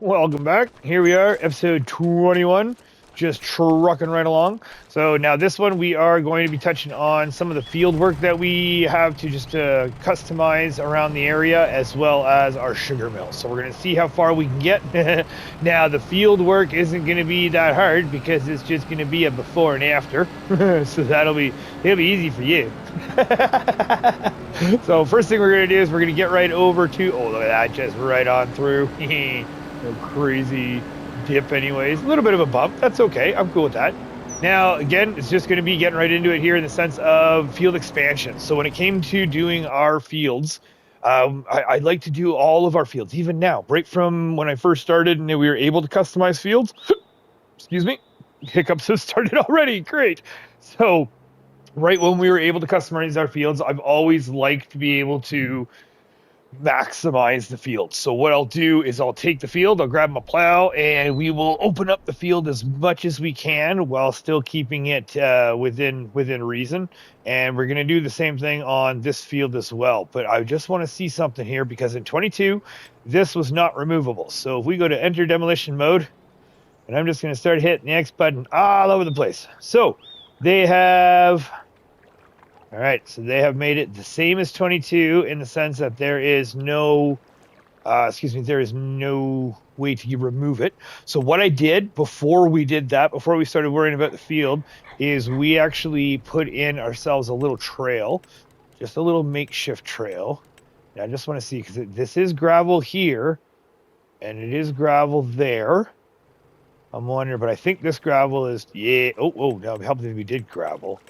Welcome back. Here we are, episode 21, just trucking right along. So now this one we are going to be touching on some of the field work that we have to just customize around the area, as well as our sugar mill. So we're going to see how far we can get. Now the field work isn't going to be that hard because it's just going to be a before and after. So it'll be easy for you. So first thing we're going to do is we're going to get right over to, oh look at that, just right on through. No crazy dip anyways. A little bit of a bump. That's okay. I'm cool with that. Now, again, it's just going to be getting right into it here in the sense of field expansion. So when it came to doing our fields, I like to do all of our fields, even now. Right from when I first started and we were able to customize fields. Excuse me. Hiccups have started already. Great. So right when we were able to customize our fields, I've always liked to be able to maximize the field. So what I'll do is I'll take the field, I'll grab my plow, and we will open up the field as much as we can while still keeping it within reason. And we're going to do the same thing on this field as well. But I just want to see something here because in 22, this was not removable. So if we go to enter demolition mode, and I'm just going to start hitting the X button all over the place. So they have... All right, so they have made it the same as 22 in the sense that there is no, there is no way to remove it. So what I did before we did that, before we started worrying about the field, is we actually put in ourselves a little trail, just a little makeshift trail. And I just want to see, because this is gravel here, and it is gravel there. I'm wondering, but I think this gravel is, yeah, oh, now help if we did gravel.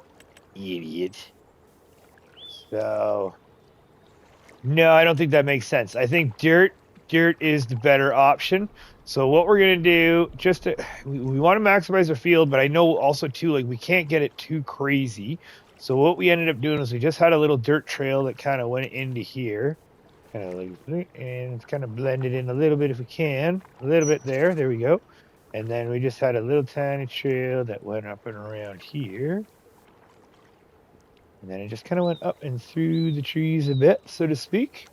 Idiot. So, no, I don't think that makes sense. I think dirt is the better option. So what we're going to do, we want to maximize our field, but I know also too, like we can't get it too crazy. So what we ended up doing is we just had a little dirt trail that kind of went into here. Kind of like, and it's kind of blended in a little bit if we can. A little bit there we go. And then we just had a little tiny trail that went up and around here. And then it just kind of went up and through the trees a bit, so to speak.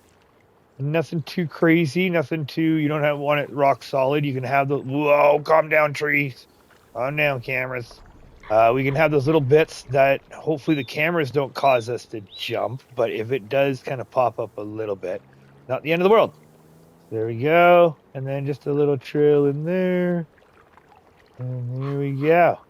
Nothing too crazy, nothing too, you don't want it rock solid. You can have the, whoa, calm down trees. Calm down cameras. We can have those little bits that hopefully the cameras don't cause us to jump, but if it does kind of pop up a little bit, not the end of the world. There we go. And then just a little trail in there. And here we go.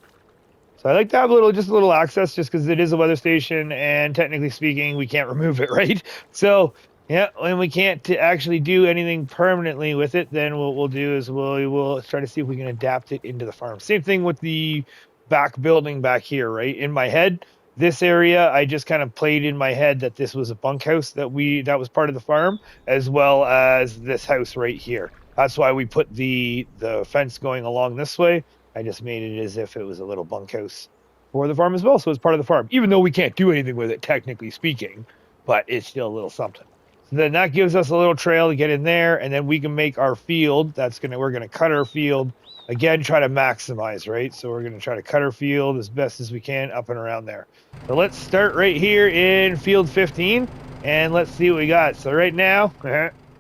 So I like to have just a little access just because it is a weather station and technically speaking, we can't remove it, right? So, yeah, when we can't actually do anything permanently with it, then what we'll do is we will try to see if we can adapt it into the farm. Same thing with the back building back here, right? In my head, this area, I just kind of played in my head that this was a bunkhouse that was part of the farm, as well as this house right here. That's why we put the fence going along this way. I just made it as if it was a little bunkhouse for the farm as well, so it's part of the farm, even though we can't do anything with it, technically speaking, but it's still a little something. So then that gives us a little trail to get in there, and then we can make our field. We're gonna cut our field, again, try to maximize, right? So we're gonna try to cut our field as best as we can up and around there. So let's start right here in field 15, and let's see what we got. So right now,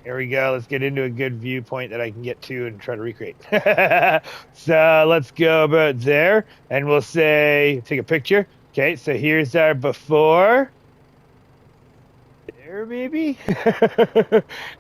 here we go. Let's get into a good viewpoint that I can get to and try to recreate. So let's go about there, and we'll say, take a picture. Okay, so here's our before. There, maybe.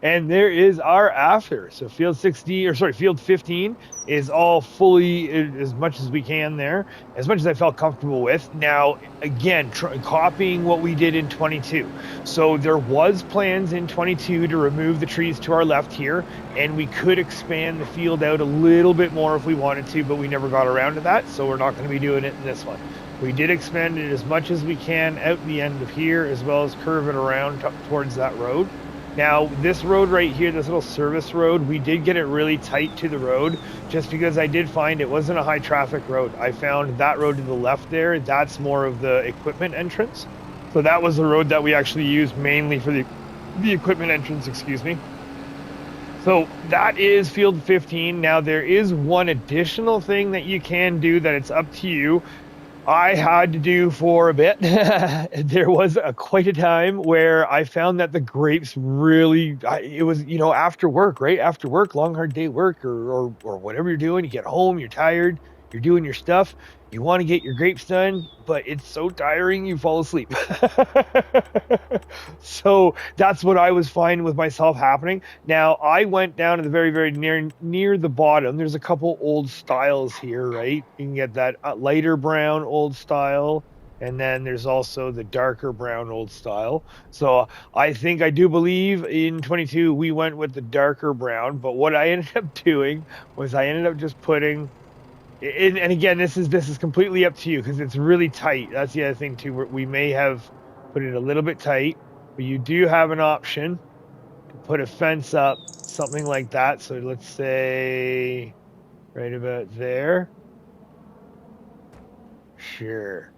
And there is our after. So field 15 is all fully as much as we can there, as much as I felt comfortable with. Now, again, copying what we did in 22. So there was plans in 22 to remove the trees to our left here, and we could expand the field out a little bit more if we wanted to, but we never got around to that, so we're not going to be doing it in this one. We did expand it as much as we can out the end of here, as well as curve it around towards that road. Now, this road right here, this little service road, we did get it really tight to the road, just because I did find it wasn't a high traffic road. I found that road to the left there, that's more of the equipment entrance. So that was the road that we actually used mainly for the equipment entrance, excuse me. So that is field 15. Now, there is one additional thing that you can do that it's up to you. I had to do for a bit. There was quite a time where I found that the grapes really, it was, after work, right? After work, long, hard day work or whatever you're doing, you get home, you're tired, you're doing your stuff, you want to get your grapes done, but it's so tiring, you fall asleep. So that's what I was finding with myself happening. Now, I went down to the very, very near the bottom. There's a couple old styles here, right? You can get that lighter brown old style, and then there's also the darker brown old style. So I do believe in 22 we went with the darker brown, but what I ended up doing was I ended up just putting and again, this is completely up to you because it's really tight. That's the other thing too. We may have put it a little bit tight, but you do have an option to put a fence up, something like that. So let's say right about there. Sure.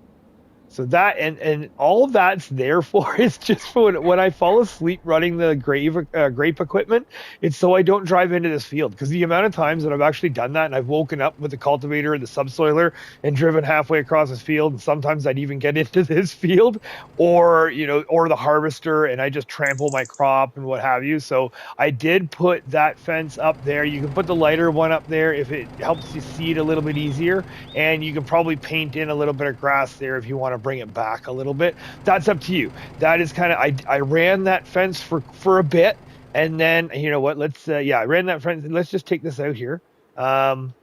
So that and all of that's there for is just for when I fall asleep running the grape equipment. It's so I don't drive into this field because the amount of times that I've actually done that and I've woken up with the cultivator and the subsoiler and driven halfway across this field, and sometimes I'd even get into this field or or the harvester and I just trample my crop and what have you. So I did put that fence up there. You can put the lighter one up there if it helps you see it a little bit easier, and you can probably paint in a little bit of grass there if you want to bring it back a little bit. That's up to you. That is kind of I ran that fence for a bit, and then you know what? Let's I ran that fence. Let's just take this out here. No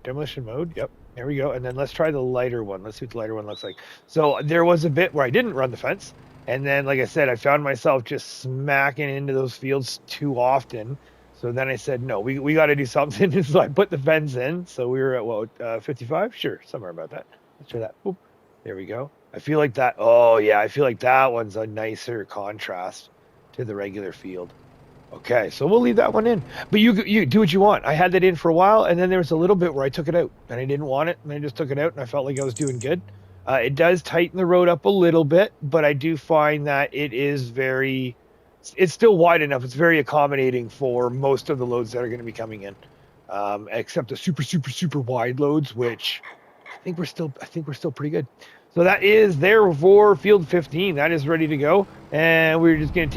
demolition mode. Yep, there we go. And then let's try the lighter one. Let's see what the lighter one looks like. So there was a bit where I didn't run the fence, and then like I said, I found myself just smacking into those fields too often. So then I said, no, we got to do something. So I put the fence in. So we were at 55? Sure, somewhere about that. Let's try that. Oop. There we go. I feel like that. Oh yeah, I feel like that one's a nicer contrast to the regular field. Okay, so we'll leave that one in. But you do what you want. I had that in for a while, and then there was a little bit where I took it out, and I didn't want it, and I just took it out, and I felt like I was doing good. It does tighten the road up a little bit, but I do find that it's still wide enough. It's very accommodating for most of the loads that are going to be coming in, except the super, super, super wide loads, which I think we're still pretty good. So that is there for field 15. That is ready to go. And we're just going to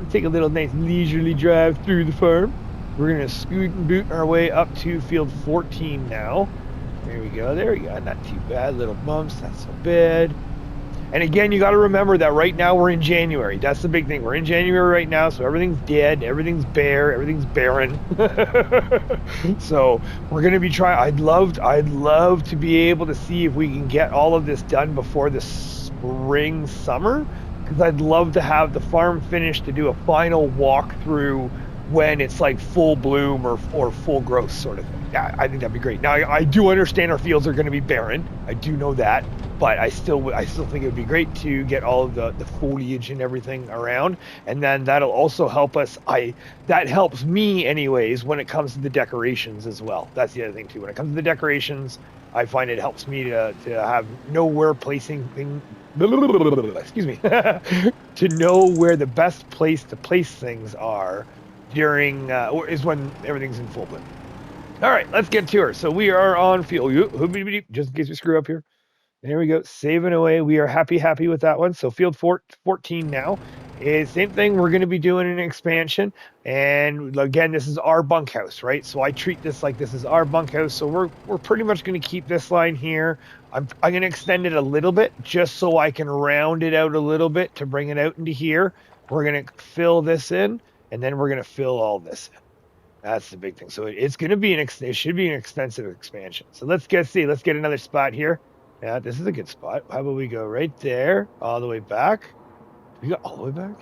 take a little nice leisurely drive through the farm. We're going to scoot and boot our way up to field 14 now. There we go. Not too bad. Little bumps. Not so bad. And again, you got to remember that right now we're in January. That's the big thing. We're in January right now, so everything's dead, everything's bare, everything's barren. So we're gonna be trying. I'd love to be able to see if we can get all of this done before the spring, summer, because I'd love to have the farm finished to do a final walkthrough when it's like full bloom or full growth sort of thing. Yeah, I think that'd be great. Now I do understand our fields are going to be barren. I do know that, but I still think it would be great to get all of the foliage and everything around, and then that'll also help us. That helps me anyways when it comes to the decorations as well. That's the other thing too. When it comes to the decorations, I find it helps me to have know where placing things. Excuse me. To know where the best place to place things are during is when everything's in full bloom. All right, let's get to her. So we are on field. Just in case we screw up here. There we go. Saving away. We are happy with that one. So field 14 now. Same thing. We're going to be doing an expansion. And again, this is our bunkhouse, right? So I treat this like this is our bunkhouse. So we're pretty much going to keep this line here. I'm going to extend it a little bit just so I can round it out a little bit to bring it out into here. We're going to fill this in, and then we're going to fill all this in. That's the big thing. So it should be an extensive expansion. So let's get another spot here. Yeah, this is a good spot. How about we go right there, all the way back? We go all the way back?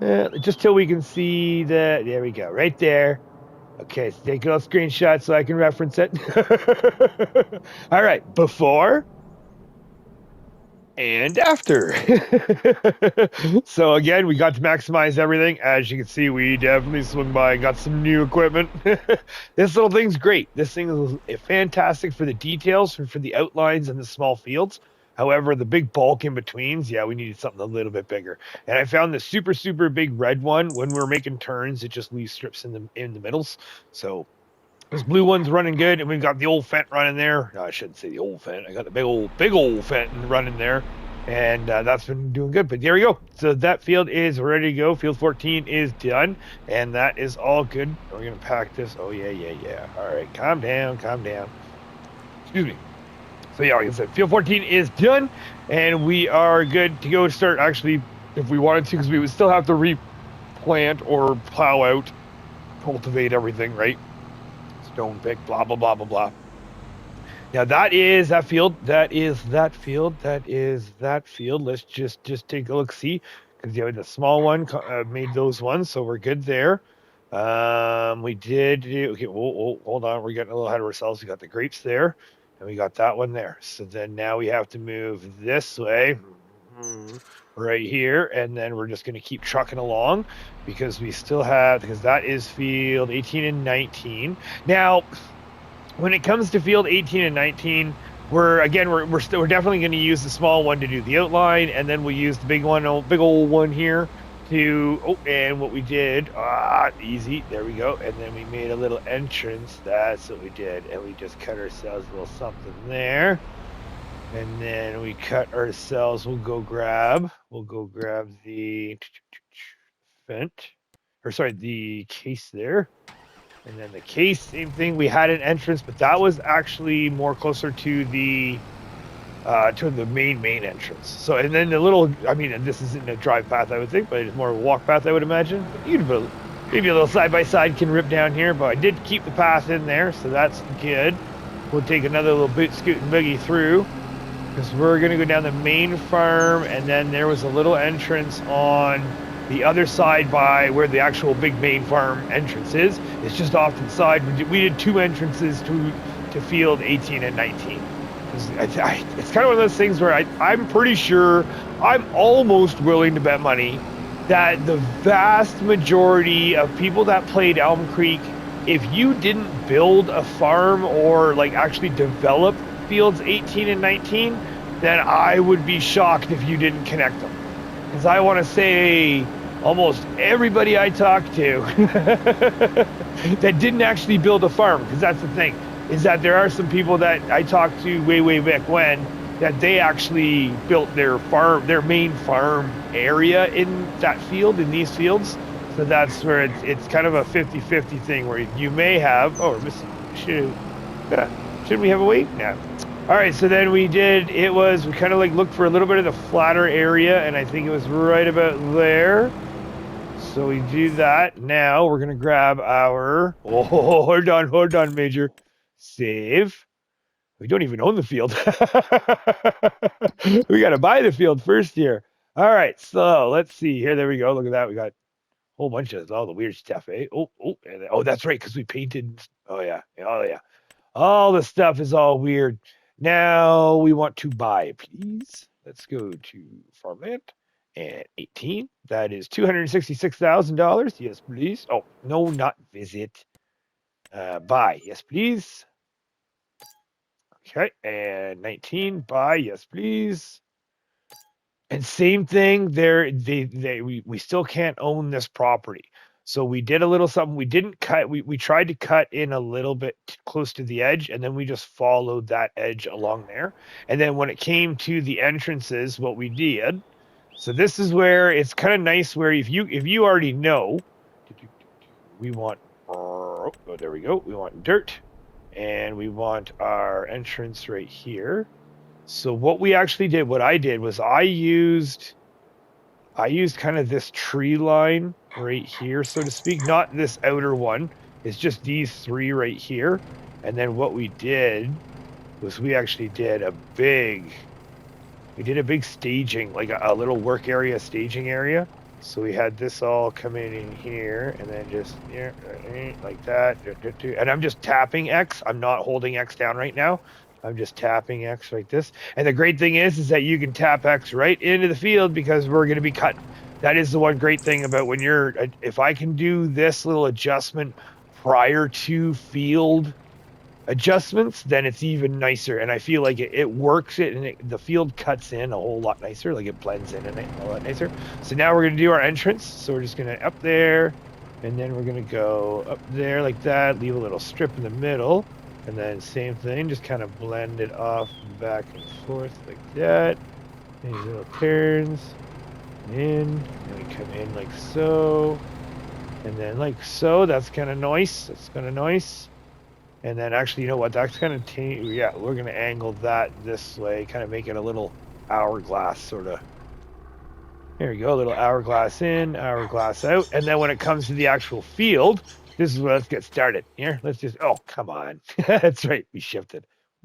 Yeah, just till we can see there we go, right there. Okay, so take a little screenshot so I can reference it. All right, before and after. So again, we got to maximize everything. As you can see, we definitely swung by and got some new equipment. This little thing's great. This thing is fantastic for the details and for the outlines and the small fields. However, the big bulk in betweens, we needed something a little bit bigger. And I found the super, super big red one. When we were making turns, it just leaves strips in the middles. So This blue one's running good, and we've got the old Fent running there. No, I shouldn't say the old Fent. I got the big old Fent running there, and that's been doing good. But there we go. So that field is ready to go. Field 14 is done, and that is all good. We're gonna pack this. Oh yeah. All right, calm down. Excuse me. So yeah, like I said, field 14 is done, and we are good to go to start. Actually, if we wanted to, because we would still have to replant or plow out, cultivate everything, right? Stone pick, blah blah blah blah blah. Now that is that field. That is that field. Let's just take a look, see, because the small one made those ones, so we're good there. We did do, okay. Hold on, we're getting a little ahead of ourselves. We got the grapes there, and we got that one there. So then now we have to move this way, right here, and then we're just going to keep trucking along because we still have, because that is field 18 and 19. Now, when it comes to field 18 and 19, we're definitely going to use the small one to do the outline, and then we'll use the big old one here to, and what we did, easy, there we go, and then we made a little entrance. That's what we did, and we just cut ourselves a little something there. And then we cut ourselves, we'll go grab the the case there. And then the case, same thing, we had an entrance, but that was actually more closer to the main entrance. So, and then the little, I mean, this isn't a drive path, I would think, but it's more of a walk path, I would imagine. Maybe a little side-by-side can rip down here, but I did keep the path in there, so that's good. We'll take another little boot, scoot, and boogie through, because we're going to go down the main farm, and then there was a little entrance on the other side by where the actual big main farm entrance is. It's just off to the side. We did two entrances to field 18 and 19. It's kind of one of those things where I'm pretty sure, I'm almost willing to bet money that the vast majority of people that played Elmcreek, if you didn't build a farm or like actually develop fields 18 and 19, then I would be shocked if you didn't connect them. Because I want to say almost everybody I talked to that didn't actually build a farm, because that's the thing, is that there are some people that I talked to way back when, that they actually built their farm, their main farm area in that field, in these fields. So that's where it's kind of a 50-50 thing, where you may have, oh, we're missing, shouldn't we have a wait? No. All right, so then we kind of like looked for a little bit of the flatter area, and I think it was right about there. So we do that. Now we're going to grab our, hold on, Major. Save. We don't even own the field. We got to buy the field first here. All right, so let's see here. There we go. Look at that. We got a whole bunch of all the weird stuff, eh? Oh, that's right, because we painted. Oh, yeah. All the stuff is all weird. Now we want to buy, please. Let's go to farmland and 18. That is $266,000. Yes, please. Oh, no, not visit. Buy. Yes, please. Okay, and 19. Buy. Yes, please. And same thing there. We still can't own this property. So we did a little something. We didn't cut. We tried to cut in a little bit close to the edge, and then we just followed that edge along there. And then when it came to the entrances, what we did. So this is where it's kind of nice. Where if you already know, we want. Oh, there we go. We want dirt, and we want our entrance right here. So what I did was I used kind of this tree line right here, so to speak, not this outer one. It's just these three right here. And then what we did was we actually did a big staging, like a little work area, staging area. So we had this all coming in here, and then just like that. And I'm just tapping X. I'm not holding X down right now. I'm just tapping X like this. And the great thing is that you can tap X right into the field, because we're going to be cutting. That is the one great thing about when if I can do this little adjustment prior to field adjustments, then it's even nicer. And I feel like it works and the field cuts in a whole lot nicer, like it blends in and a lot nicer. So now we're going to do our entrance. So we're just going to up there, And then we're going to go up there like that, leave a little strip in the middle. And then same thing, just kind of blend it off back and forth like that. These little turns. In. And we come in like so. And then like so. That's kind of nice. That's kind of nice. And then actually, you know what? That's kind of, yeah, we're going to angle that this way, kind of make it a little hourglass sort of. There we go, a little hourglass in, hourglass out. And then when it comes to the actual field, this is where let's get started. Here, let's just, oh, come on. That's right, we shifted.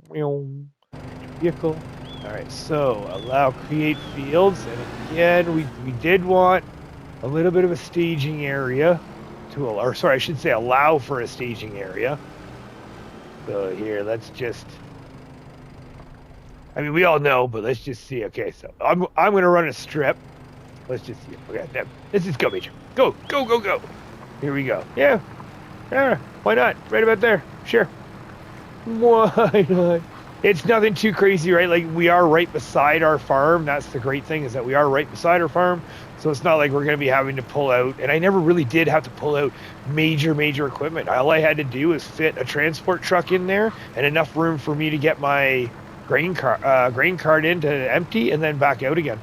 Vehicle. All right, so allow create fields. And again, we did want a little bit of a staging area to, or sorry, I should say allow for a staging area. So here, let's just, I mean, we all know, but let's just see. Okay, so I'm going to run a strip. Let's just see. Okay, let's just go, Major. Go, go, go, go. Here we go. Yeah, why not? Right about there. Sure. Why not? It's nothing too crazy, right? Like, we are right beside our farm. That's the great thing, is that we are right beside our farm. So it's not like we're going to be having to pull out. And I never really did have to pull out major equipment. All I had to do was fit a transport truck in there and enough room for me to get my grain cart in to empty and then back out again.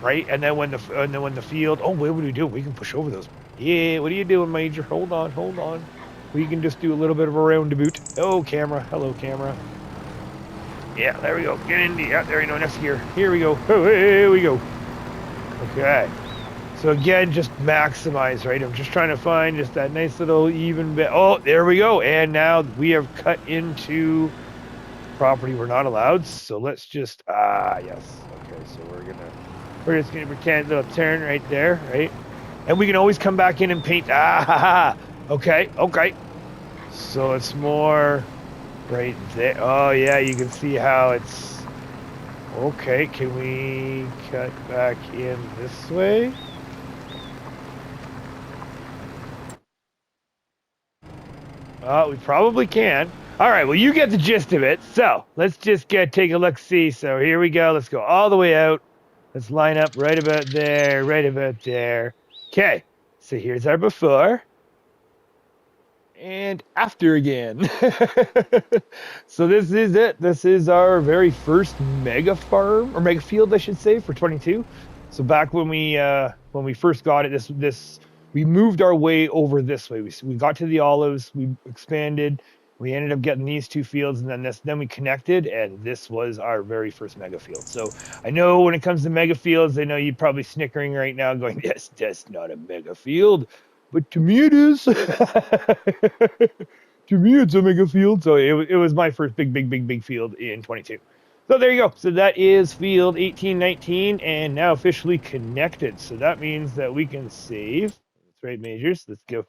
Right? And then when the field, oh, what do we do? We can push over those. Yeah, what are you doing, Major? Hold on. We can just do a little bit of a roundabout. Oh, camera. Hello, camera. Yeah, there we go. Get in. Yeah, there you go. Next gear. Here we go. Oh, here we go. Okay. So again, just maximize, right? I'm just trying to find just that nice little even bit. Oh, there we go. And now we have cut into property we're not allowed. So let's just, yes. Okay, so we're just gonna pretend a little turn right there, right? And we can always come back in and paint. Okay. So it's more right there. Oh yeah, you can see how it's, okay, can we cut back in this way? We probably can. All right, well, you get the gist of it. So let's just take a look, see. So here we go. Let's go all the way out. Let's line up right about there, right about there. Okay, so here's our before. And after again. So this is it. This is our very first mega farm, or mega field, I should say, for 22. So back when we first got it, this we moved our way over this way. We got to the olives, we expanded, we ended up getting these two fields, and then we connected, and this was our very first mega field. So I know when it comes to mega fields, I know you're probably snickering right now, going, "Yes, that's not a mega field," but to me it is. To me, it's a mega field. So it was my first big field in 22. So there you go. So that is field 1819, and now officially connected. So that means that we can save. That's right, Majors. Let's go.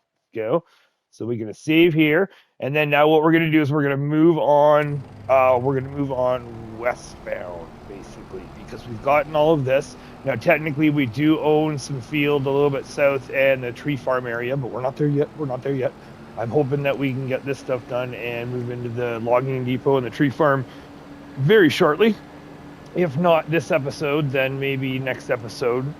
So we're going to save here. And then now what we're going to do is we're going to move on. We're going to move on westbound, basically, because we've gotten all of this. Now, technically, we do own some field a little bit south and the tree farm area, but we're not there yet. I'm hoping that we can get this stuff done and move into the logging depot and the tree farm very shortly. If not this episode, then maybe next episode.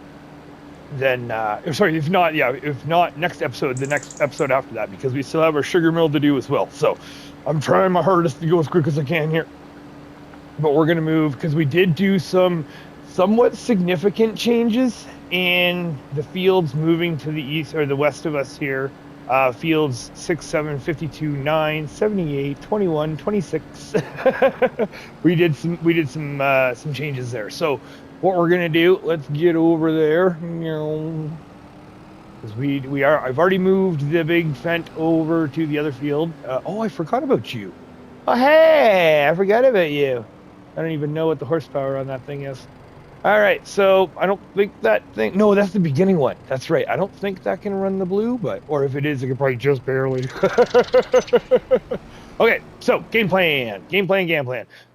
Then, if not next episode, the next episode after that, because we still have our sugar mill to do as well. So I'm trying my hardest to go as quick as I can here. But we're going to move, because we did do some somewhat significant changes in the fields moving to the east or the west of us here. Fields 6, 7, 52, 9, 78, 21, 26. we did some changes there. So what we're gonna do, let's get over there. Because I've already moved the big fent over to the other field. I forgot about you. Oh hey, I forgot about you. I don't even know what the horsepower on that thing is. All right, so I don't think that thing... No, that's the beginning one. That's right. I don't think that can run the blue, or if it is, it can probably just barely. Okay, so game plan. So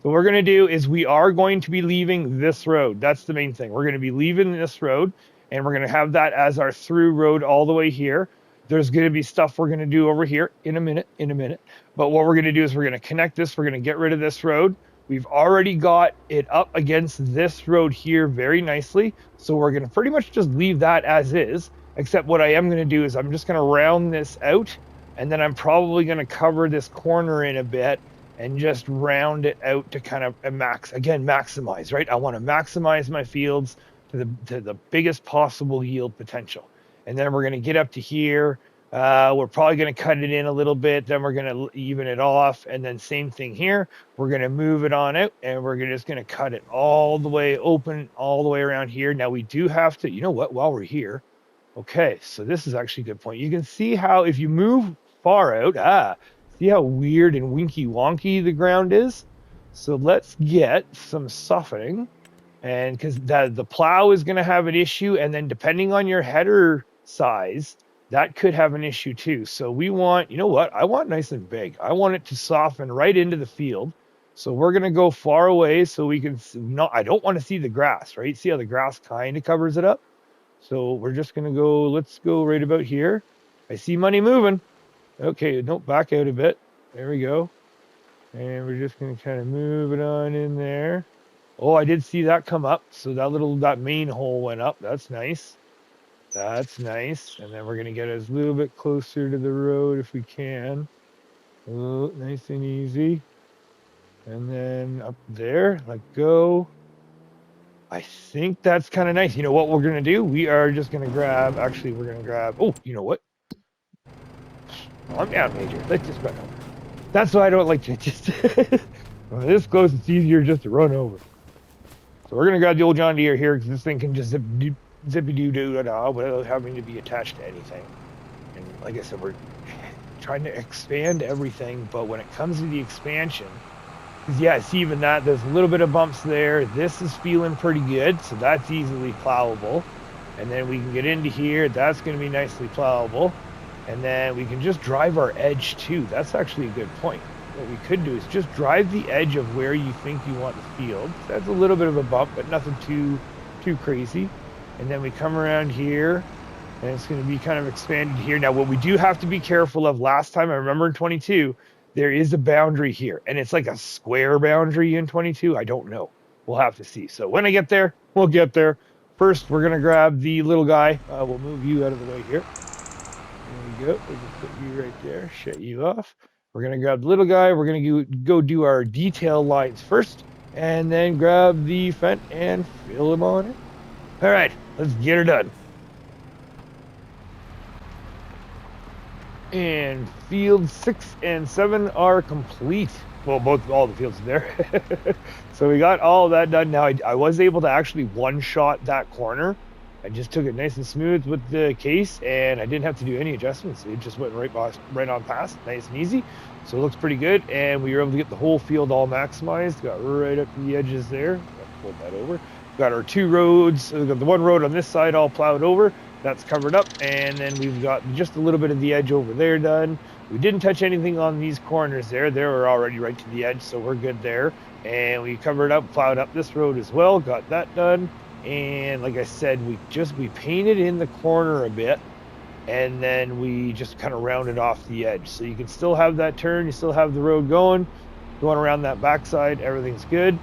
what we're going to do is we are going to be leaving this road. That's the main thing. We're going to be leaving this road, and we're going to have that as our through road all the way here. There's going to be stuff we're going to do over here in a minute. But what we're going to do is we're going to connect this. We're going to get rid of this road. We've already got it up against this road here very nicely. So we're going to pretty much just leave that as is. except what I am going to do is I'm just going to round this out, and then I'm probably going to cover this corner in a bit and just round it out to kind of maximize, right? I want to maximize my fields to the biggest possible yield potential. And then we're going to get up to here. We're probably going to cut it in a little bit. Then we're going to even it off. And then same thing here. We're going to move it on out, and we're just going to cut it all the way open, all the way around here. Now we do have to, you know what, while we're here. Okay, so this is actually a good point. You can see how if you move far out, see how weird and winky wonky the ground is? So let's get some softening. And because the plow is going to have an issue, and then depending on your header size, that could have an issue too. So we want, you know what? I want nice and big. I want it to soften right into the field. So we're going to go far away so we can, I don't want to see the grass, right? See how the grass kind of covers it up? So we're just going to go, let's go right about here. I see money moving. Okay, don't back out a bit. There we go. And we're just going to kind of move it on in there. Oh, I did see that come up. So that main hole went up. That's nice. That's nice. And then we're going to get us a little bit closer to the road if we can. Oh, nice and easy. And then up there, let go. I think that's kind of nice. You know what we're going to do? We are just going to grab, oh, you know what? I'm down, Major. Let's just run over. That's why I don't like to just, when this close, it's easier just to run over. So we're going to grab the old John Deere here because this thing can just zippy-doo-doo without having to be attached to anything. And like I said, we're trying to expand everything, but when it comes to the expansion, yeah, see even that, there's a little bit of bumps there. This is feeling pretty good, so that's easily plowable. And then we can get into here, that's going to be nicely plowable. And then we can just drive our edge too. That's actually a good point. What we could do is just drive the edge of where you think you want the field. That's a little bit of a bump, but nothing too crazy. And then we come around here, and it's going to be kind of expanded here. Now, what we do have to be careful of, last time, I remember in 22, there is a boundary here, and it's like a square boundary in 22. I don't know. We'll have to see. So when I get there, we'll get there. First, we're going to grab the little guy. We'll move you out of the way here. There we go. We'll just put you right there. Shut you off. We're going to grab the little guy. We're going to go do our detail lines first, and then grab the fence and fill him on it. All right, let's get her done. And fields 6 and 7 are complete. Well, all the fields are there. So we got all of that done. Now I was able to actually one-shot that corner. I just took it nice and smooth with the case, and I didn't have to do any adjustments. It just went right on past, nice and easy. So it looks pretty good, and we were able to get the whole field all maximized. Got right up to the edges there. Pulled that over. Got our two roads. We got the one road on this side all plowed over. That's covered up, and then we've got just a little bit of the edge over there done. We didn't touch anything on these corners there. They were already right to the edge, so we're good there. And we covered up, plowed up this road as well. Got that done. And like I said, we painted in the corner a bit, and then we just kind of rounded off the edge. So you can still have that turn, you still have the road going around that backside, everything's good,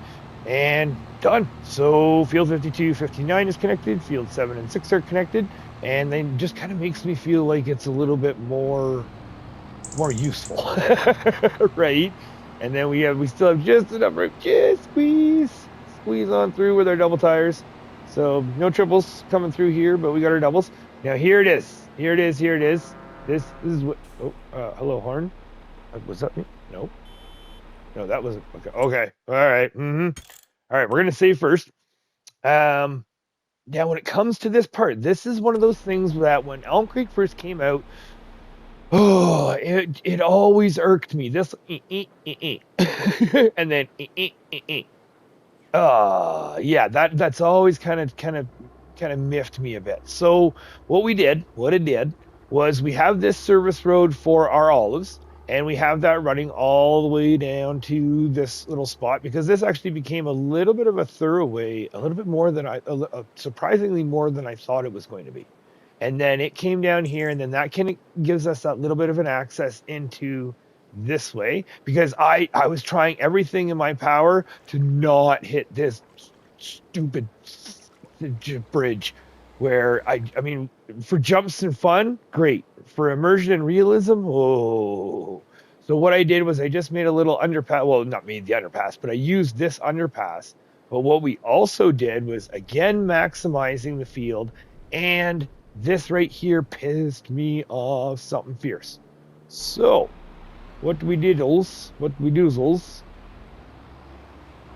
and done. So field 52, 59 is connected, field 7 and 6 are connected, and then just kind of makes me feel like it's a little bit more useful, right? And then we still have just enough room, just squeeze on through with our double tires. So no triples coming through here, but we got our doubles. Now here it is. This is what, hello horn. Was that me? No, that wasn't, okay. All right. All right, we're going to save first. Now when it comes to this part, this is one of those things that when Elmcreek first came out, it always irked me. This, and then, yeah, that's always kind of miffed me a bit. So what it did was we have this service road for our olives, and we have that running all the way down to this little spot, because this actually became a little bit of a thoroughway, a little bit more than surprisingly more than I thought it was going to be. And then it came down here, and then that kind of gives us that little bit of an access into this way, because I was trying everything in my power to not hit this stupid bridge. where I mean, for jumps and fun, great. For immersion and realism, oh. So what I did was I just made a little underpass. Well, not made the underpass, but I used this underpass. But what we also did was again maximizing the field, and this right here pissed me off something fierce. So what do we diddles? What do we doozles?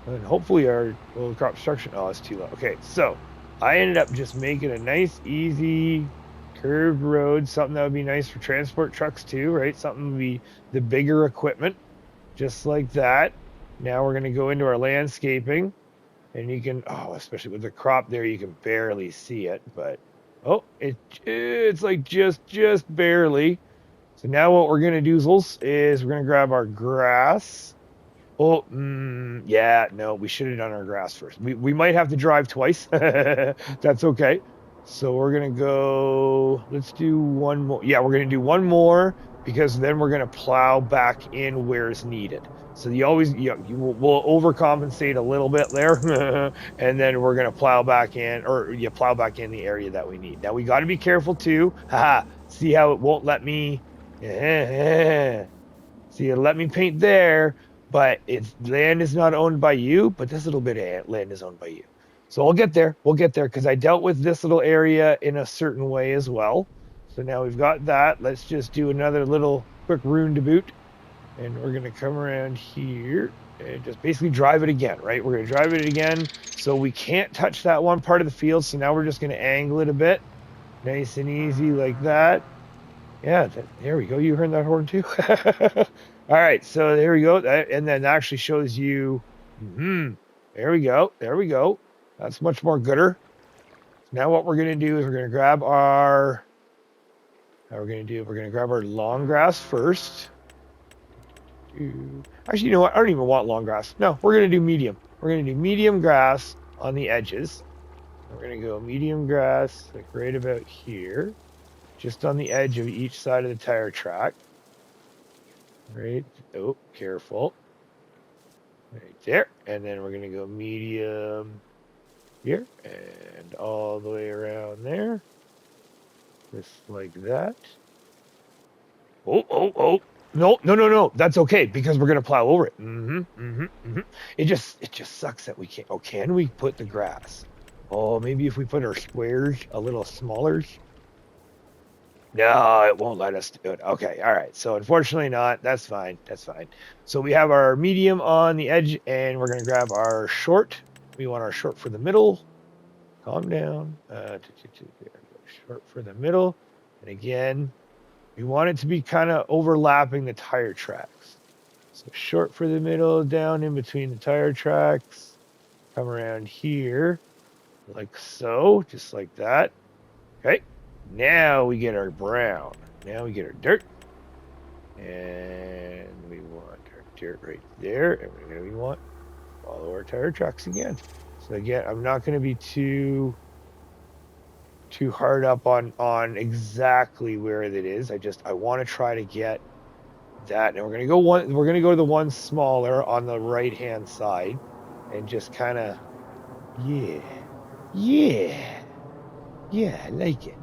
And hopefully our crop destruction. Oh, it's too low. Okay, so I ended up just making a nice, easy curved road, something that would be nice for transport trucks too, right? Something would be the bigger equipment, just like that. Now we're going to go into our landscaping, and you can, oh, especially with the crop there, you can barely see it, but oh, it's like just barely. So now what we're going to do, Zuls, is we're going to grab our grass. Oh, yeah, no, we should have done our grass first. We might have to drive twice. That's okay. So we're going to go, let's do one more. Yeah, we're going to do one more because then we're going to plow back in where it's needed. So you always, we'll overcompensate a little bit there, and then we're going to plow back in, or you plow back in the area that we need. Now we got to be careful too. Haha, see how it won't let me, see, it'll let me paint there. But land is not owned by you, but this little bit of land is owned by you. So we'll get there, because I dealt with this little area in a certain way as well. So now we've got that. Let's just do another little quick rune to boot. And we're going to come around here and just basically drive it again, right? We're going to drive it again. So we can't touch that one part of the field. So now we're just going to angle it a bit. Nice and easy like that. Yeah, there we go. You heard that horn too? All right, so there we go. And then actually shows you, there we go. That's much more gooder. Now what we're going to do is we're going to grab our, we're going to grab our long grass first. Actually, you know what? I don't even want long grass. No, we're going to do medium. We're going to do medium grass on the edges. We're going to go medium grass, like right about here, just on the edge of each side of the tire track. Right. Oh, careful. Right there. And then we're going to go medium here and all the way around there. Just like that. Oh. No. That's okay because we're going to plow over it. It just sucks that we can't. Oh, can we put the grass? Oh, maybe if we put our squares a little smaller. No, it won't let us do it. Okay, all right. So unfortunately not. That's fine. So we have our medium on the edge, and we're going to grab our short. We want our short for the middle. Calm down. Short for the middle. And again, we want it to be kind of overlapping the tire tracks. So short for the middle, down in between the tire tracks. Come around here, like so, just like that. Okay. Now we get our brown. Now we get our dirt. And we want our dirt right there. And we want to follow our tire tracks again. So again, I'm not going to be too hard up on exactly where it is. I want to try to get that. And we're going to go to the one smaller on the right hand side and just kind of yeah, I like it.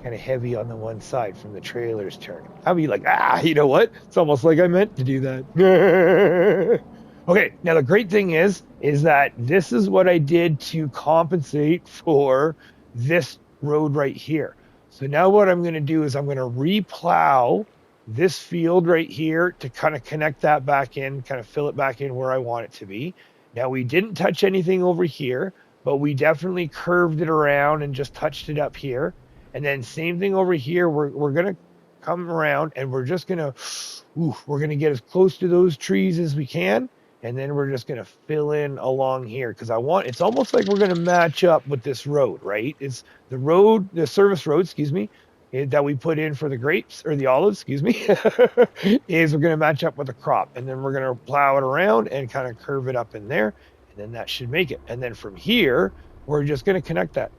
Kind of heavy on the one side from the trailer's turning. I'll be like, you know what? It's almost like I meant to do that. Okay, now the great thing is that this is what I did to compensate for this road right here. So now what I'm going to do is I'm going to replow this field right here to kind of connect that back in, kind of fill it back in where I want it to be. Now we didn't touch anything over here, but we definitely curved it around and just touched it up here. And then same thing over here. We're going to come around and we're just going to, we're going to get as close to those trees as we can. And then we're just going to fill in along here because it's almost like we're going to match up with this road, right? It's the service road, that we put in for the grapes or the olives, is we're going to match up with the crop. And then we're going to plow it around and kind of curve it up in there. And then that should make it. And then from here, we're just going to connect that.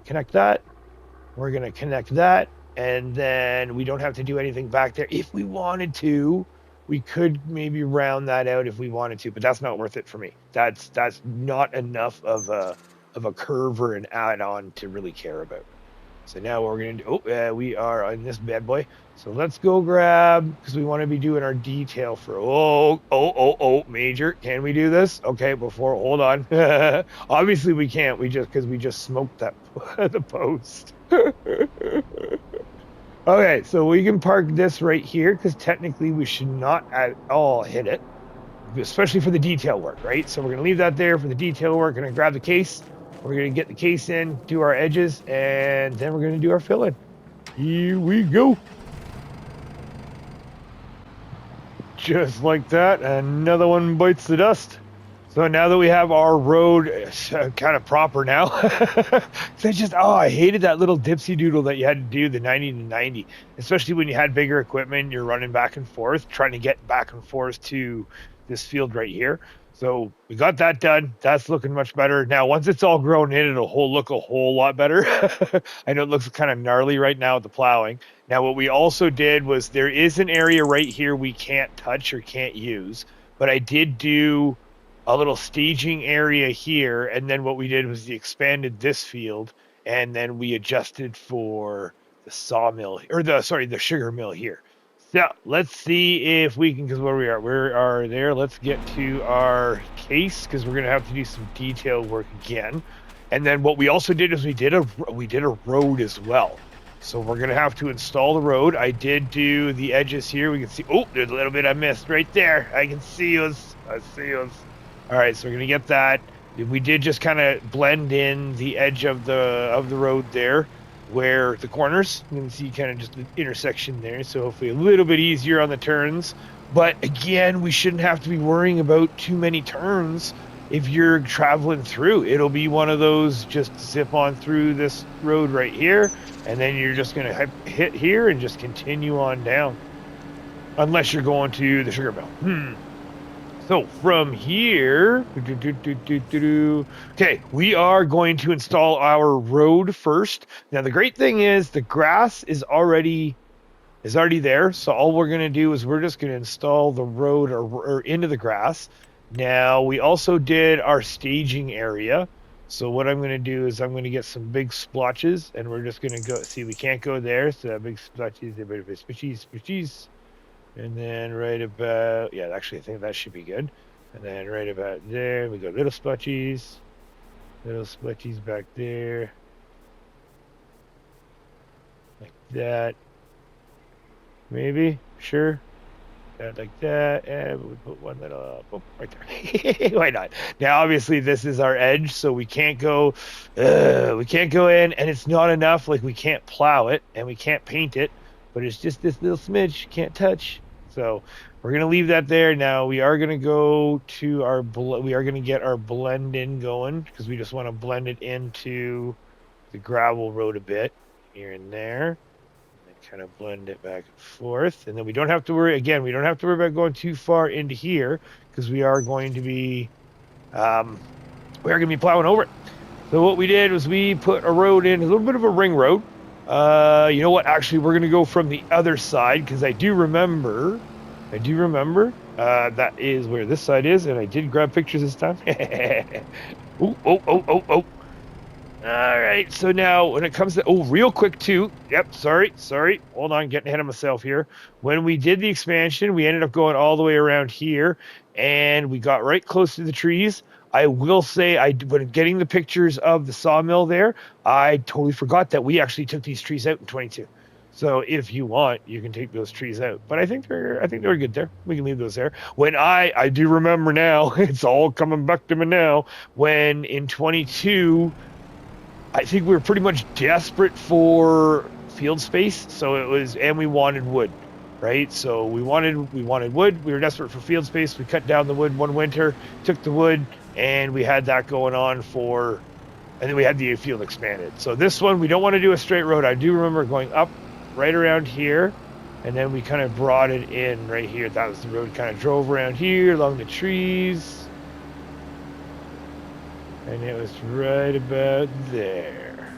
We're going to connect that, and then we don't have to do anything back there. If we wanted to, we could maybe round that out if we wanted to, but that's not worth it for me. That's not enough of of a curve or an add-on to really care about. So now what we're going to do, we are on this bad boy. So let's go grab, because we want to be doing our detail for, Major, can we do this? Okay, hold on. Obviously we can't, because we just smoked that, the post. Okay, so we can park this right here, because technically we should not at all hit it, especially for the detail work, right? So we're going to leave that there for the detail work. We're going to grab the case. We're going to get the case in, do our edges, and then we're going to do our fill-in. Here we go. Just like that, another one bites the dust. So now that we have our road kind of proper now, I hated that little dipsy doodle that you had to do, the 90 to 90, especially when you had bigger equipment, you're running back and forth, trying to get back and forth to this field right here. So we got that done. That's looking much better. Now, once it's all grown in, it'll look a whole lot better. I know it looks kind of gnarly right now with the plowing. Now, what we also did was there is an area right here we can't touch or can't use, but I did do a little staging area here, and then what we did was we expanded this field, and then we adjusted for the sawmill, or the sugar mill here. So let's see if we can, because we are there. Let's get to our case, because we're gonna have to do some detail work again. And then what we also did is we did a road as well. So we're gonna have to install the road. I did do the edges here. We can see. Oh, there's a little bit I missed right there. I can see us. I see us. All right, so we're gonna get that. We did just kind of blend in the edge of the road there, where the corners, you can see kind of just the intersection there, so hopefully a little bit easier on the turns. But again, we shouldn't have to be worrying about too many turns if you're traveling through. It'll be one of those, just zip on through this road right here, and then you're just going to hit here and just continue on down, unless you're going to the sugar mill. So from here, okay, we are going to install our road first. Now the great thing is the grass is already there. So all we're going to do is we're just going to install the road or into the grass. Now we also did our staging area. So what I'm going to do is I'm going to get some big splotches, and we're just going to go. See, we can't go there. So big splotches, a bit of splotches. And then right about, actually I think that should be good. And then right about there, we got little splotches back there. Like that. Maybe, sure. Like that, and we put one little, right there. Why not? Now, obviously, this is our edge, so we can't go in, and it's not enough. Like, we can't plow it, and we can't paint it, but it's just this little smidge you can't touch. So we're going to leave that there. Now we are going to go to we are going to get our blend in going, because we just want to blend it into the gravel road a bit here and there, and kind of blend it back and forth. And then we don't have to worry about going too far into here, because we are going to be plowing over it. So what we did was we put a road in, a little bit of a ring road. You know what? Actually, we're going to go from the other side, because I do remember that is where this side is, and I did grab pictures this time. Oh. All right, so now when it comes to, real quick too. Yep, sorry. Hold on, getting ahead of myself here. When we did the expansion, we ended up going all the way around here, and we got right close to the trees. I will say, when getting the pictures of the sawmill there, I totally forgot that we actually took these trees out in 22. So if you want, you can take those trees out. But I think they're good there. We can leave those there. When I do remember now, it's all coming back to me now. When in 22, I think we were pretty much desperate for field space. So it was, and we wanted wood, right? So we wanted wood. We were desperate for field space. We cut down the wood one winter, took the wood, and we had that going on and then we had the field expanded. So this one, we don't want to do a straight road. I do remember going up right around here, and then we kind of brought it in right here. That was the road, kind of drove around here along the trees, and it was right about there.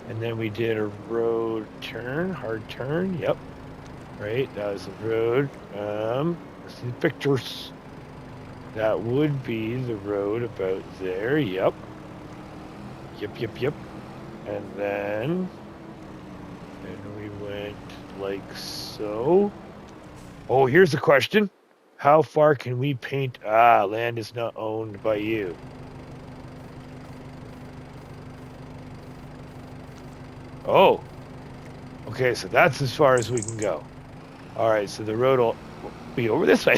And then we did a road turn, hard turn. Yep, right, that was the road. Let's see the pictures. That would be the road about there. Yep. Yep. And then we went like so. Oh, here's the question. How far can we paint? Land is not owned by you. Oh. Okay, so that's as far as we can go. All right, so the road will be over this way.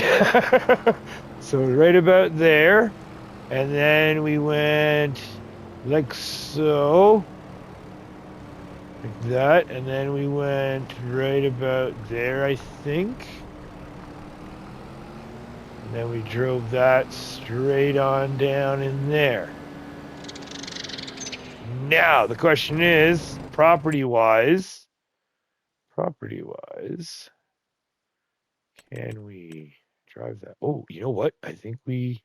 So right about there. And then we went like so. Like that. And then we went right about there, I think. And then we drove that straight on down in there. Now, the question is, property-wise, can we drive that? Oh, you know what? I think we're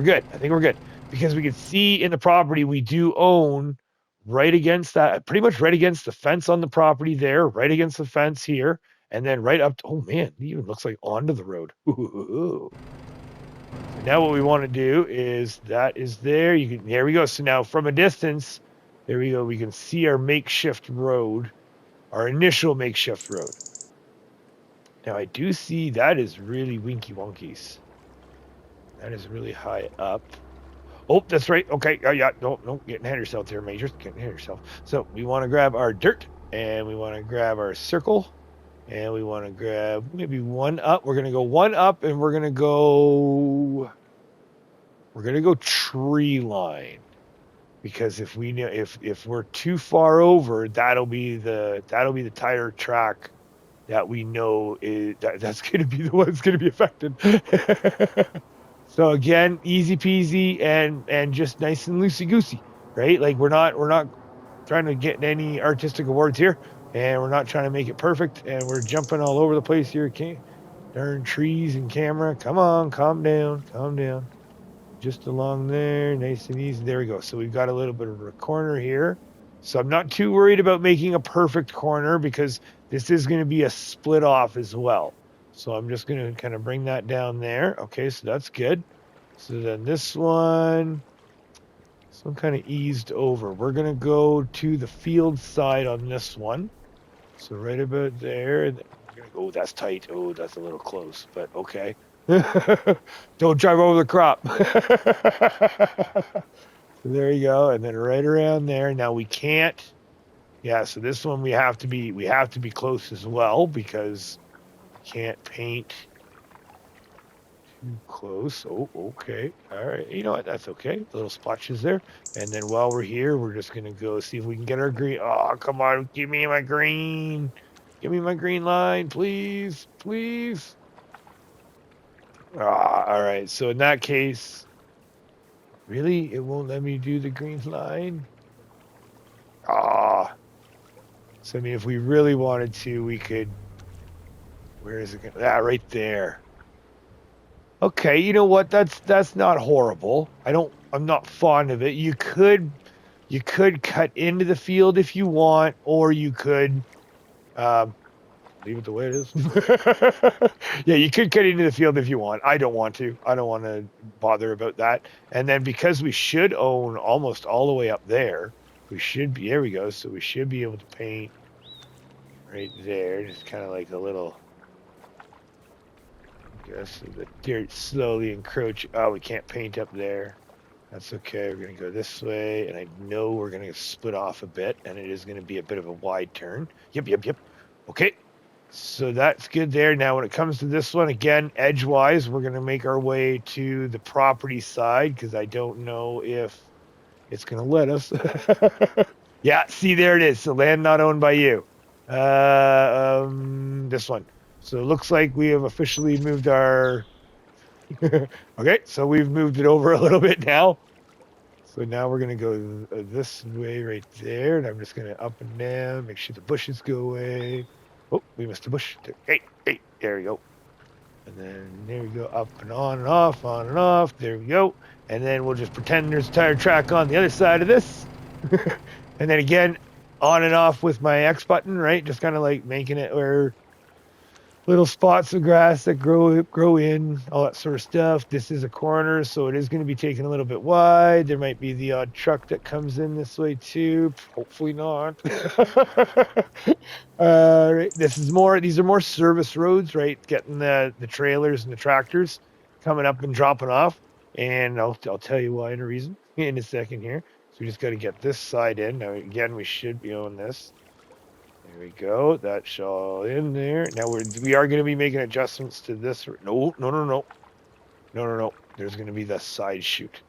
good. I think we're good. Because we can see in the property we do own right against that, pretty much right against the fence on the property there, right against the fence here, and then right up to, oh man, it even looks like onto the road. Ooh. So now what we want to do is that is there. There we go. So now from a distance, there we go. We can see our makeshift road, our initial makeshift road. Now I do see that is really winky wonkies. That is really high up. Oh, that's right. Okay. Yeah. No, getting ahead of yourself there, Majors. Getting ahead of yourself. So we want to grab our dirt, and we want to grab our circle, and we want to grab maybe one up. We're going to go one up, and we're going to go tree line. Because if we know if we're too far over, that'll be the tire track that we know is that's going to be the one that's going to be affected. So again, easy peasy and just nice and loosey goosey, right? Like we're not trying to get any artistic awards here, and we're not trying to make it perfect, and we're jumping all over the place here. Darn trees and camera. Come on, calm down. Just along there, nice and easy. There we go. So we've got a little bit of a corner here. So I'm not too worried about making a perfect corner because this is going to be a split off as well. So I'm just going to kind of bring that down there. Okay, so that's good. So then this one kind of eased over. We're going to go to the field side on this one. So right about there. Oh, that's tight. Oh, that's a little close, but okay. Don't drive over the crop. So there you go, and then right around there. Now we can't. Yeah, so this one we have to be close as well because we can't paint too close. Oh, okay. All right. You know what? That's okay. Little splotches there. And then while we're here, we're just gonna go see if we can get our green. Oh, come on, give me my green. Give me my green line, please. All right. So in that case, really, it won't let me do the green line. So I mean, if we really wanted to, we could. Where is it going? Right there. Okay, you know what? That's not horrible. I'm not fond of it. You could cut into the field if you want, or you could leave it the way it is. Yeah, you could cut into the field if you want. I don't want to. I don't want to bother about that. And then because we should own almost all the way up there, there we go. So we should be able to paint right there. Just kind of like a little, I guess the dirt slowly encroach. Oh, we can't paint up there. That's okay. We're going to go this way. And I know we're going to split off a bit. And it is going to be a bit of a wide turn. Yep. Okay. So that's good there. Now, when it comes to this one, again, edgewise, we're going to make our way to the property side because I don't know if it's going to let us. Yeah, see, there it is. So land not owned by you. This one. So it looks like we have officially moved our... Okay, so we've moved it over a little bit now. So now we're going to go this way right there. And I'm just going to up and down, make sure the bushes go away. Oh, we missed a bush. Hey, there we go. And then there we go, up and on and off, on and off. There we go. And then we'll just pretend there's a tire track on the other side of this. And then again, on and off with my X button, right? Just kind of like making it where little spots of grass that grow in, all that sort of stuff. This is a corner, so it is going to be taken a little bit wide. There might be the odd truck that comes in this way too. Hopefully not. Right. These are more service roads, right? Getting the trailers and the tractors coming up and dropping off. And I'll tell you why in a reason in a second here. So we just got to get this side in. Now again, we should be on this. There we go. That's all in there. Now we are going to be making adjustments to this. No. There's going to be the side chute.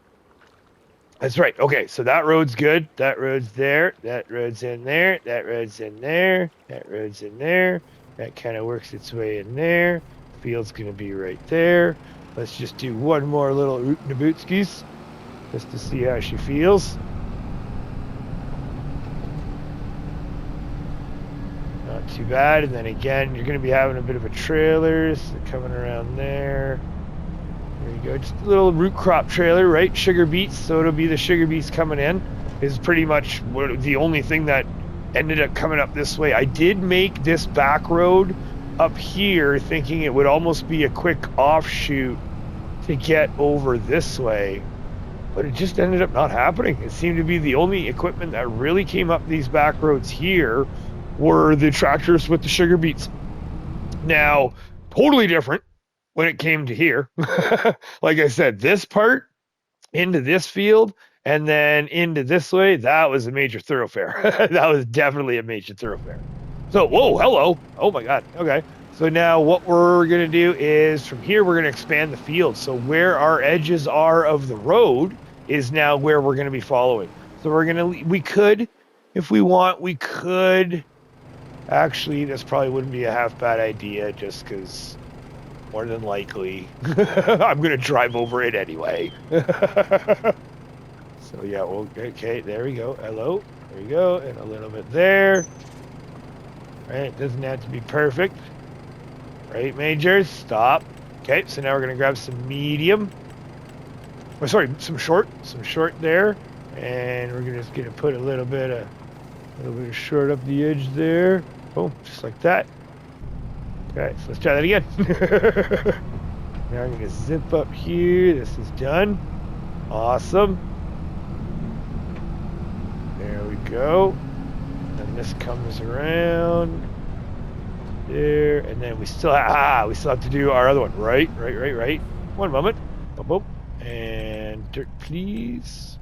That's right. Okay, so that road's good. That road's there. That road's in there. That road's in there. That road's in there. That kind of works its way in there. Field's going to be right there. Let's just do one more little root Nabootskis just to see how she feels. Not too bad. And then again, you're going to be having a bit of a trailer coming around there. There you go, just a little root crop trailer, right? Sugar beets, so it'll be the sugar beets coming in. Is pretty much the only thing that ended up coming up this way. I did make this back road up here thinking it would almost be a quick offshoot to get over this way, but it just ended up not happening. It seemed to be the only equipment that really came up these back roads here were the tractors with the sugar beets. Now, totally different when it came to here. Like I said, this part into this field and then into this way, that was a major thoroughfare. That was definitely a major thoroughfare. So, whoa, hello. Oh my God. Okay. So now what we're going to do is from here, we're going to expand the field. So where our edges are of the road is now where we're going to be following. So we could, if we want, we could, actually, this probably wouldn't be a half bad idea just because more than likely I'm going to drive over it anyway. So yeah, well, okay, there we go. Hello, there we go, and a little bit there. Right, it doesn't have to be perfect. Right, majors, stop. Okay, so now we're going to grab some medium. Oh, sorry, some short there, and we're just going to put a little bit of short up the edge there. Boom, just like that. Okay, so let's try that again. Now I'm going to zip up here. This is done. Awesome. There we go. And this comes around there, and then we still have to do our other one. Right. One moment. Boom, boom. And dirt, please.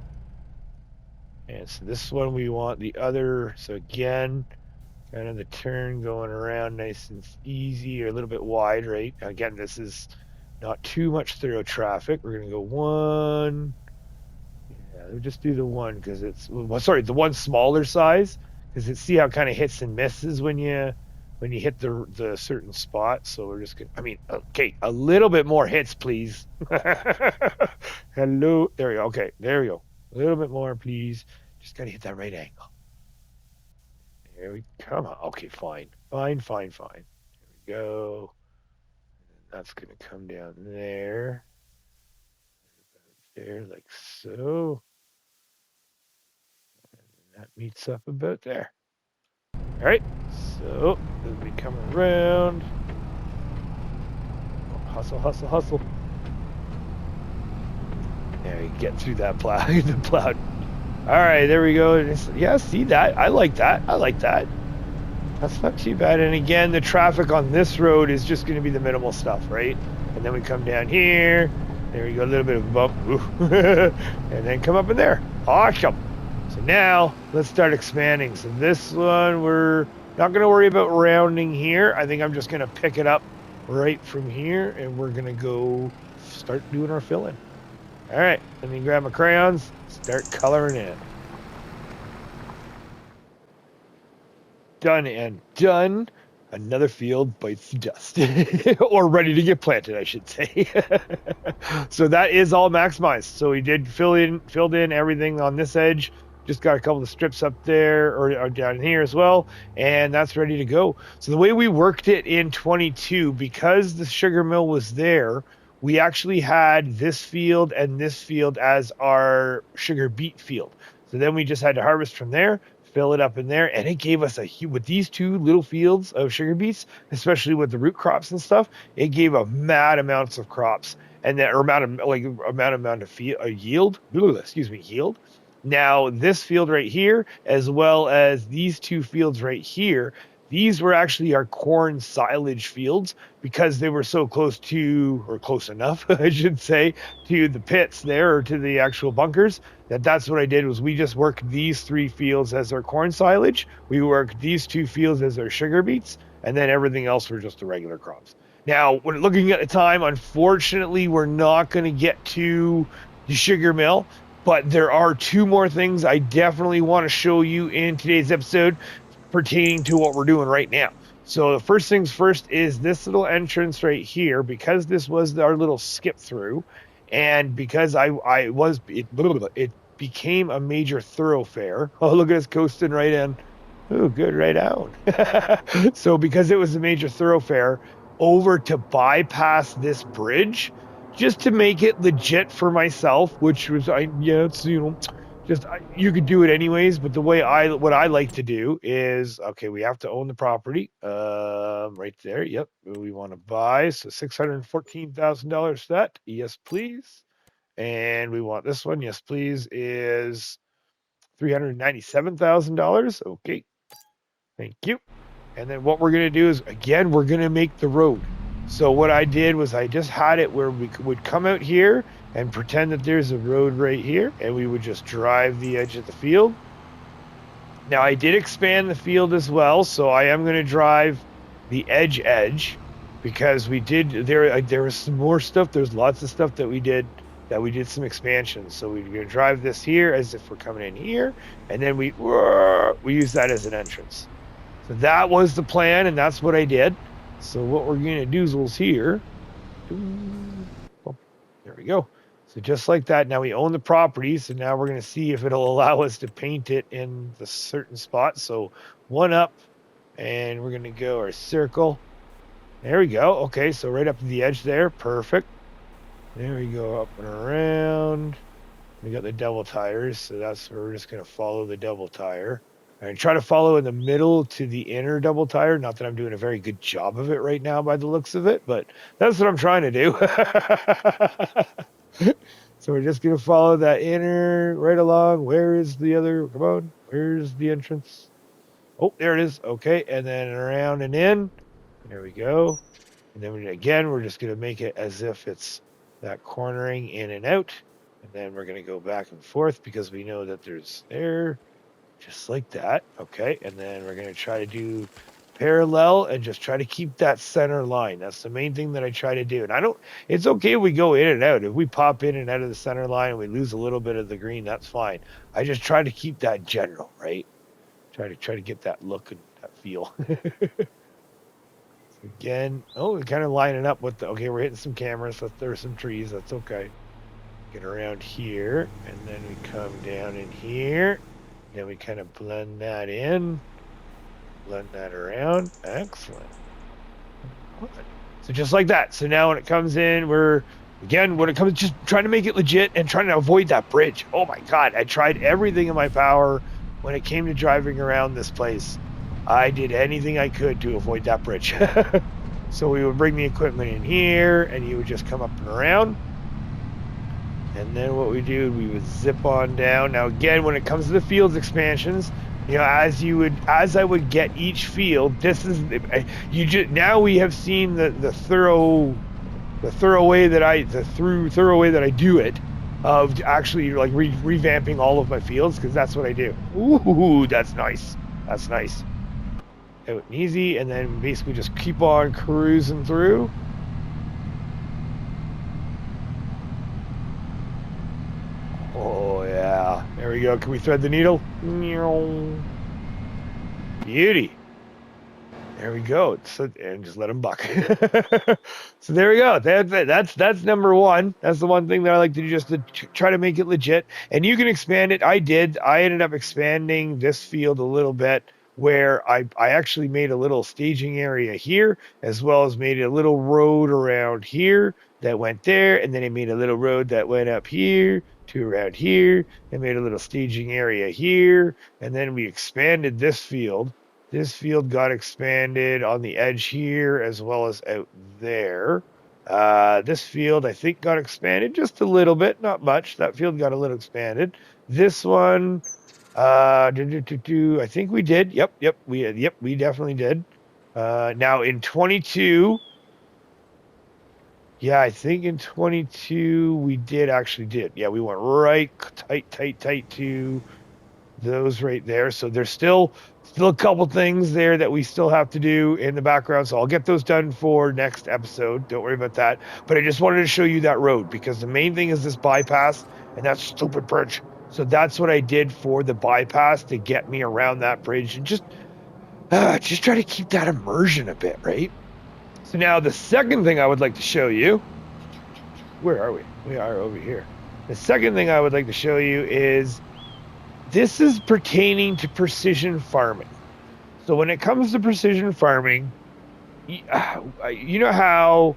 And so this one we want the other. So again, kind of the turn going around nice and easy, or a little bit wide, right? Again, this is not too much thorough traffic. We're going to go one. Yeah, we'll just do the one because it's, the one smaller size, because it, see how it kind of hits and misses when you hit the certain spot. So we're just going to, okay, a little bit more hits, please. Hello. There we go. Okay, there we go. A little bit more, please. Just got to hit that right angle. There we come on. Okay, fine. There we go. And that's going to come down there. There, like so. And that meets up about there. All right. So, as we come around. Oh, hustle. There you get through that plow. The plow. All right, there we go. Yeah, see that? I like that. That's not too bad. And again, the traffic on this road is just going to be the minimal stuff, right? And then we come down here. There we go, a little bit of a bump. And then come up in there. Awesome. So now, let's start expanding. So this one, we're not going to worry about rounding here. I think I'm just going to pick it up right from here, and we're going to go start doing our fill-in. All right, let me grab my crayons, start coloring in. Done and done. Another field bites the dust. Or ready to get planted, I should say. So that is all maximized. So we did filled in everything on this edge. Just got a couple of strips up there or down here as well. And that's ready to go. So the way we worked it in 22, because the sugar mill was there, we actually had this field and this field as our sugar beet field. So then we just had to harvest from there, fill it up in there, and it gave us with these 2 little fields of sugar beets, especially with the root crops and stuff, it gave a mad amounts of crops, and that amount of yield. Yield. Now this field right here, as well as these 2 fields right here, these were actually our corn silage fields because they were so close to, or close enough, I should say, to the pits there, or to the actual bunkers, that's what I did. Was we just worked these 3 fields as our corn silage, we worked these 2 fields as our sugar beets, and then everything else were just the regular crops. Now, when looking at the time, unfortunately, we're not going to get to the sugar mill, but there are 2 more things I definitely want to show you in today's episode pertaining to what we're doing right now. So the first things first is this little entrance right here, because this was our little skip through, and because it became a major thoroughfare. Oh, look at us coasting right in. Oh, good, right out. So because it was a major thoroughfare, over to bypass this bridge, just to make it legit for myself, which was, you could do it anyways, but what I like to do is, okay, we have to own the property, right there. Yep. We want to buy. So $614,000 set. Yes, please. And we want this one. Yes, please. Is $397,000. Okay. Thank you. And then what we're going to do is, again, we're going to make the road. So what I did was I just had it where we would come out here and pretend that there's a road right here, and we would just drive the edge of the field. Now, I did expand the field as well, so I am going to drive the edge, because we did, there was some more stuff. There's lots of stuff that we did some expansions. So we're going to drive this here as if we're coming in here, and then we use that as an entrance. So that was the plan, and that's what I did. So what we're going to do is here. Oh, there we go. So just like that, now we own the property. So now we're going to see if it'll allow us to paint it in the certain spot. So 1 up, and we're going to go our circle. There we go. Okay, so right up to the edge there. Perfect. There we go, up and around. We got the double tires, so that's where we're just going to follow the double tire. And try to follow in the middle to the inner double tire. Not that I'm doing a very good job of it right now by the looks of it, but that's what I'm trying to do. So we're just going to follow that inner right along. Where is the other? Come on. Where's the entrance? Oh, there it is. Okay, and then around and in. There we go. And then again, we're just going to make it as if it's that cornering in and out. And then we're going to go back and forth because we know that there's there. Just like that. Okay, and then we're going to try to do parallel and just try to keep that center line. That's the main thing that I try to do. And it's okay if we go in and out. If we pop in and out of the center line and we lose a little bit of the green, that's fine. I just try to keep that general, right? Try to get that look and that feel. Again, we're kind of lining up with okay, we're hitting some cameras. There's some trees. That's okay. Get around here, and then we come down in here. Then we kind of blend that in, blend that around. Excellent. So just like that. So now when it comes in, just trying to make it legit and trying to avoid that bridge. Oh my God, I tried everything in my power when it came to driving around this place. I did anything I could to avoid that bridge. So we would bring the equipment in here, and you would just come up and around. And then what we do, we would zip on down. Now again, when it comes to the fields expansions, as I would get each field, this is now we have seen the thorough way that I do it, of actually like revamping all of my fields, because that's what I do. Ooh, that's nice. That's nice. Out and easy, and then basically just keep on cruising through. Oh yeah, there we go. Can we thread the needle? Beauty. There we go. So, and just let them buck. So there we go. That's number one. That's the one thing that I like to do, just to try to make it legit. And you can expand it. I did. I ended up expanding this field a little bit, where I actually made a little staging area here, as well as made a little road around here that went there, and then I made a little road that went up here, two around here, and made a little staging area here, and then we expanded this field. This field got expanded on the edge here as well as out there. This field, I think, got expanded just a little bit, not much. That field got a little expanded. This one, I think we did. Yep, we definitely did. Now in 22, yeah, I think in 22 we did. Yeah, we went right tight to those right there. So there's still a couple things there that we still have to do in the background. So I'll get those done for next episode. Don't worry about that. But I just wanted to show you that road because the main thing is this bypass and that stupid bridge. So that's what I did for the bypass to get me around that bridge and just try to keep that immersion a bit, right? So now the second thing I would like to show you, where are we? We are over here. The second thing I would like to show you is this is pertaining to precision farming. So when it comes to precision farming, you know how,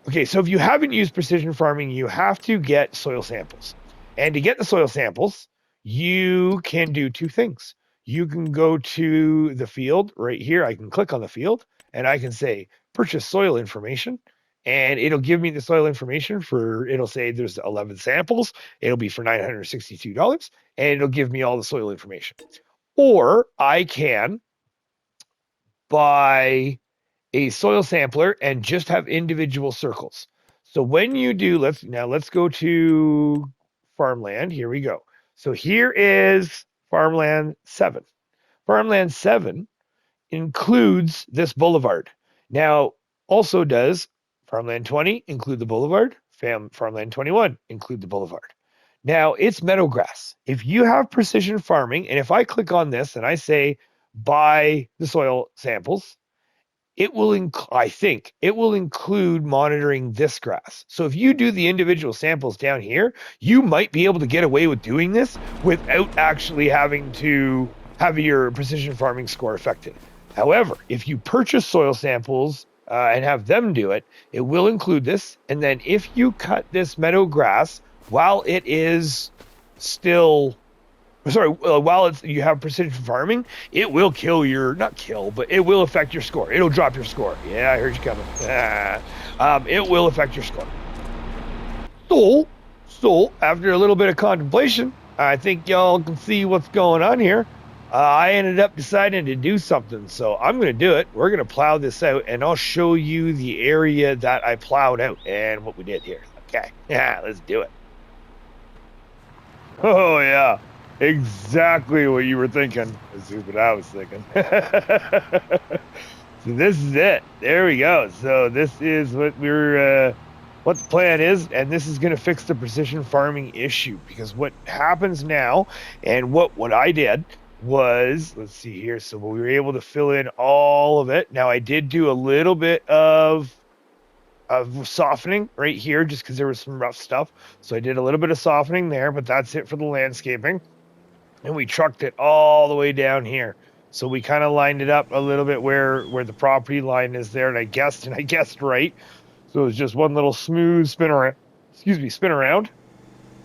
okay, so if you haven't used precision farming, you have to get soil samples. And to get the soil samples, you can do two things. You can go to the field right here. I can click on the field and I can say purchase soil information. And it'll give me the soil information it'll say there's 11 samples. It'll be for $962. And it'll give me all the soil information. Or I can buy a soil sampler and just have individual circles. So when you do, let's go to farmland. Here we go. So here is farmland 7. Farmland 7 includes this boulevard. Now, also does farmland 20 include the boulevard? Farmland 21 include the boulevard. Now, it's meadowgrass. If you have precision farming, and if I click on this and I say buy the soil samples, it will I think it will include monitoring this grass. So if you do the individual samples down here, you might be able to get away with doing this without actually having to have your precision farming score affected. However, if you purchase soil samples and have them do it, it will include this. And then if you cut this meadow grass while it is still, while you have precision farming, it will not kill, but it will affect your score. It'll drop your score. Yeah, I heard you coming. It will affect your score. So after a little bit of contemplation, I think y'all can see what's going on here. I ended up deciding to do something, so I'm going to do it. We're going to plow this out, and I'll show you the area that I plowed out and what we did here. Okay, yeah, let's do it. Oh, yeah, exactly what you were thinking. This is what I was thinking. So this is it. There we go. So this is what what the plan is, and this is going to fix the precision farming issue, because what happens now, and what I did was, let's see here, so we were able to fill in all of it. Now I did do a little bit of softening right here just because there was some rough stuff, so I did a little bit of softening there, but that's it for the landscaping. And we trucked it all the way down here, so we kind of lined it up a little bit where the property line is there, and I guessed right, so it was just one little smooth spin around.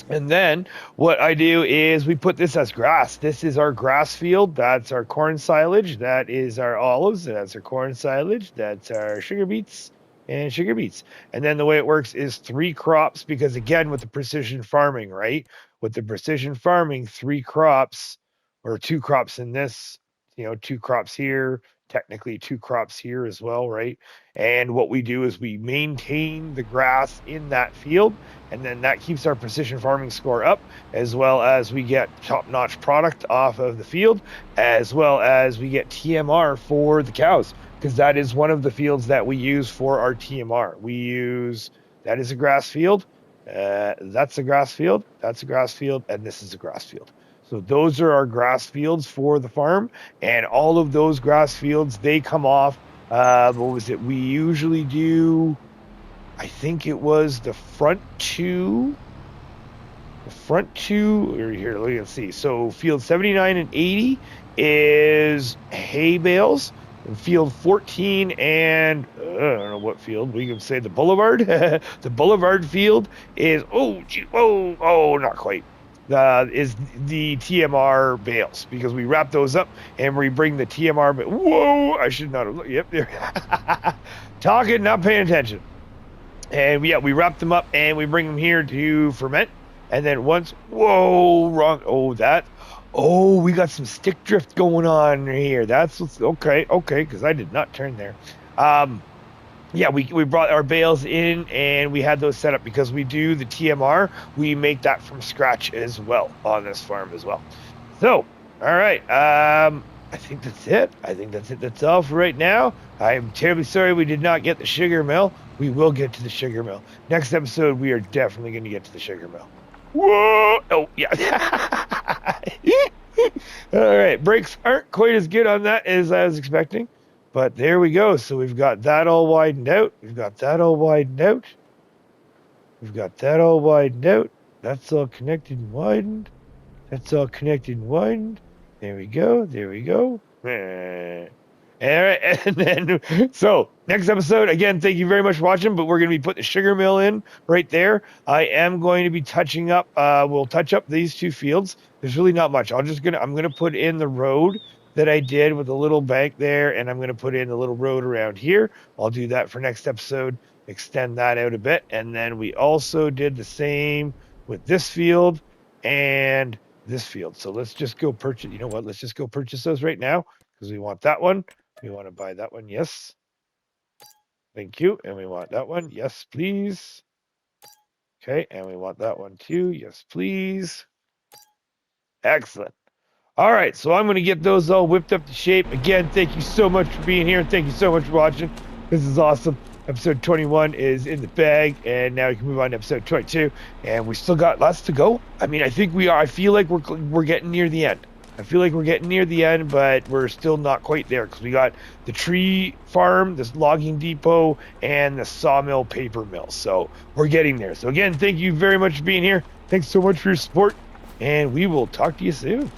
And then what I do is we put this as grass. This is our grass field. That's our corn silage. That is our olives. That's our corn silage. That's our sugar beets and sugar beets. And then the way it works is 3 crops, because again, with the precision farming, right? With the precision farming, 3 crops or 2 crops in this, 2 crops here, technically 2 crops here as well, right? And what we do is we maintain the grass in that field, and then that keeps our precision farming score up, as well as we get top-notch product off of the field, as well as we get TMR for the cows, because that is one of the fields that we use for our TMR. That is a grass field, that's a grass field, that's a grass field, and this is a grass field. So those are our grass fields for the farm, and all of those grass fields, they come off, we usually do, I think it was the front two, here, let's see. So field 79 and 80 is hay bales. in field 14 and I don't know what field. We can say the Boulevard. The Boulevard field is, not quite. Is the TMR bales, because we wrap those up and we bring the TMR. Whoa, I should not have looked. Yep, there. Talking, not paying attention. And yeah, we wrap them up and we bring them here to ferment. And then once, whoa, wrong. Oh, we got some stick drift going on here. That's what's okay, because I did not turn there. Yeah, we brought our bales in and we had those set up because we do the TMR. We make that from scratch as well on this farm as well. So, all right. I think that's it. That's all for right now. I am terribly sorry we did not get the sugar mill. We will get to the sugar mill. Next episode, we are definitely going to get to the sugar mill. Whoa! Oh, yeah. All right. Brakes aren't quite as good on that as I was expecting. But there we go. So we've got that all widened out. That's all connected and widened. There we go. All right, and then, so next episode, again, thank you very much for watching, but we're going to be putting the sugar mill in right there. I am going to be touching up, we'll touch up these two fields. There's really not much. I'm going to put in the road that I did with the little bank there, and I'm going to put in the little road around here. I'll do that for next episode, extend that out a bit. And then we also did the same with this field and this field. So let's just go purchase, let's just go purchase those right now because we want that one. We want to buy that one. Yes. Thank you. And we want that one. Yes, please. Okay. And we want that one too. Yes, please. Excellent. All right. So I'm going to get those all whipped up to shape. Again, thank you so much for being here. Thank you so much for watching. This is awesome. Episode 21 is in the bag, and now we can move on to episode 22. And we still got lots to go. I mean, I think we are. I feel like we're getting near the end. But we're still not quite there because we got the tree farm, this logging depot, and the sawmill paper mill. So we're getting there. So again, thank you very much for being here. Thanks so much for your support, and we will talk to you soon.